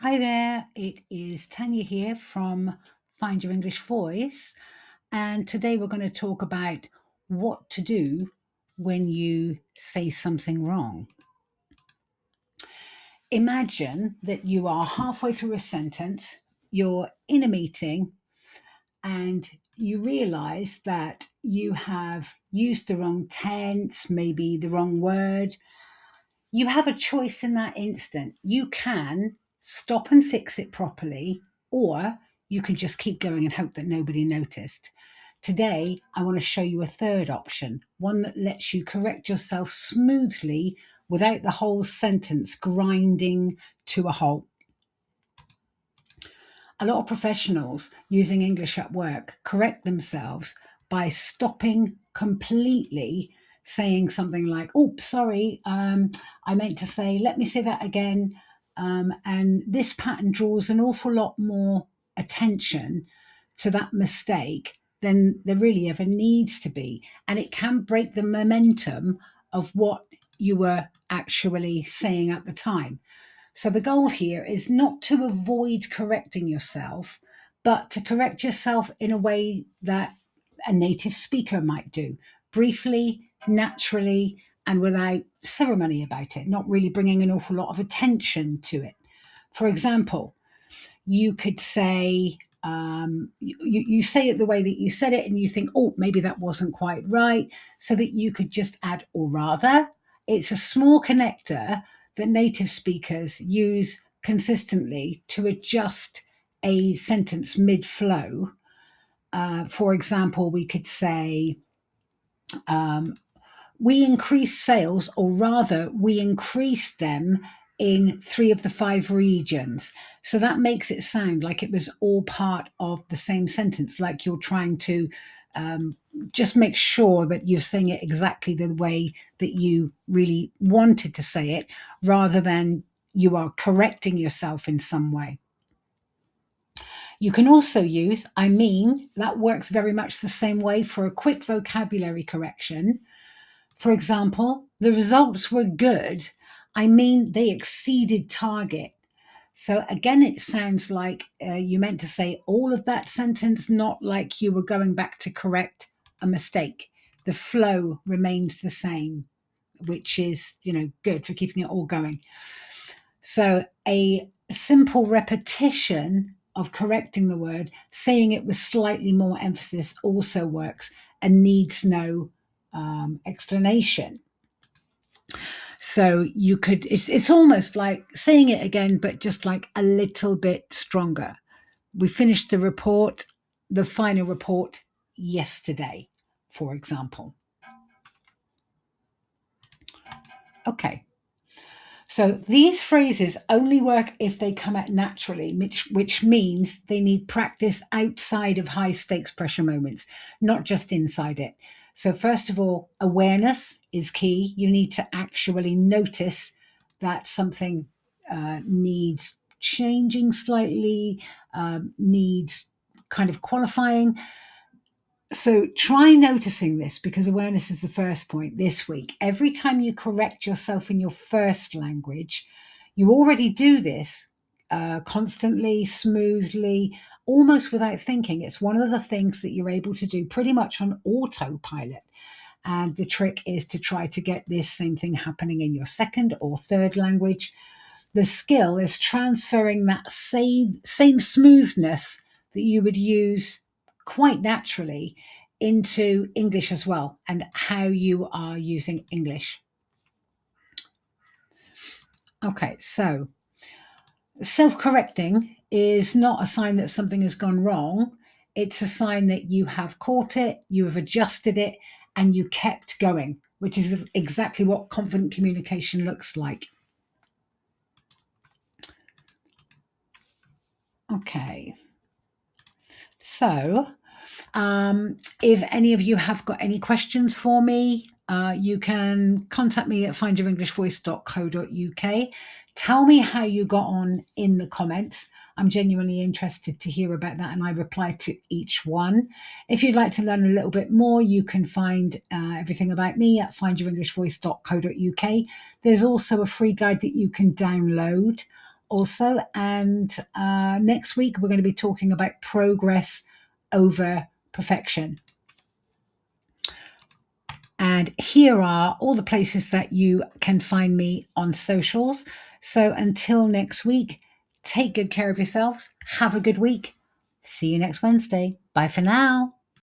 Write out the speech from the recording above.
Hi there, it is Tanya here from Find Your English Voice, and today we're going to talk about what to do when you say something wrong. Imagine that you are halfway through a sentence, you're in a meeting, and you realize that you have used the wrong tense, maybe the wrong word. You have a choice in that instant. You can stop and fix it properly, or you can just keep going and hope that nobody noticed. Today, I want to show you a third option, one that lets you correct yourself smoothly without the whole sentence grinding to a halt. A lot of professionals using English at work correct themselves by stopping completely, saying something like, "Oh, sorry, I meant to say, let me say that again." And this pattern draws an awful lot more attention to that mistake than there really ever needs to be. And it can break the momentum of what you were actually saying at the time. So the goal here is not to avoid correcting yourself, but to correct yourself in a way that a native speaker might do, briefly, naturally, and without ceremony about it, not really bringing an awful lot of attention to it. For example, you could say, you say it the way that you said it, and you think, oh, maybe that wasn't quite right, so that you could just add, or rather. It's a small connector that native speakers use consistently to adjust a sentence mid-flow. For example, we could say, we increased sales, or rather, we increased them in 3 of the 5 regions. So that makes it sound like it was all part of the same sentence, like you're trying to just make sure that you're saying it exactly the way that you really wanted to say it, rather than you are correcting yourself in some way. You can also use I mean. That works very much the same way for a quick vocabulary correction. For example, the results were good. I mean, they exceeded target. So again, it sounds like you meant to say all of that sentence, not like you were going back to correct a mistake. The flow remains the same, which is, good for keeping it all going. So a simple repetition of correcting the word, saying it with slightly more emphasis, also works and needs no explanation. So you could, it's almost like saying it again, but just like a little bit stronger. We finished the report, the final report, yesterday, for example. Okay. So these phrases only work if they come out naturally, which means they need practice outside of high stakes pressure moments, not just inside it. So first of all, awareness is key. You need to actually notice that something needs changing slightly, needs kind of qualifying. So try noticing this, because awareness is the first point this week. Every time you correct yourself in your first language, you already do this constantly, smoothly, almost without thinking. It's one of the things that you're able to do pretty much on autopilot. And the trick is to try to get this same thing happening in your second or third language. The skill is transferring that same smoothness that you would use quite naturally into English as well, and how you are using English. Okay, so self-correcting is not a sign that something has gone wrong. It's a sign that you have caught it, you have adjusted it, and you kept going, which is exactly what confident communication looks like. Okay. So, if any of you have got any questions for me, you can contact me at findyourenglishvoice.co.uk. Tell me how you got on in the comments. I'm genuinely interested to hear about that, and I reply to each one. If you'd like to learn a little bit more, you can find everything about me at findyourenglishvoice.co.uk. There's also a free guide that you can download also. And next week, we're going to be talking about progress over perfection. And here are all the places that you can find me on socials. So until next week, take good care of yourselves. Have a good week. See you next Wednesday. Bye for now.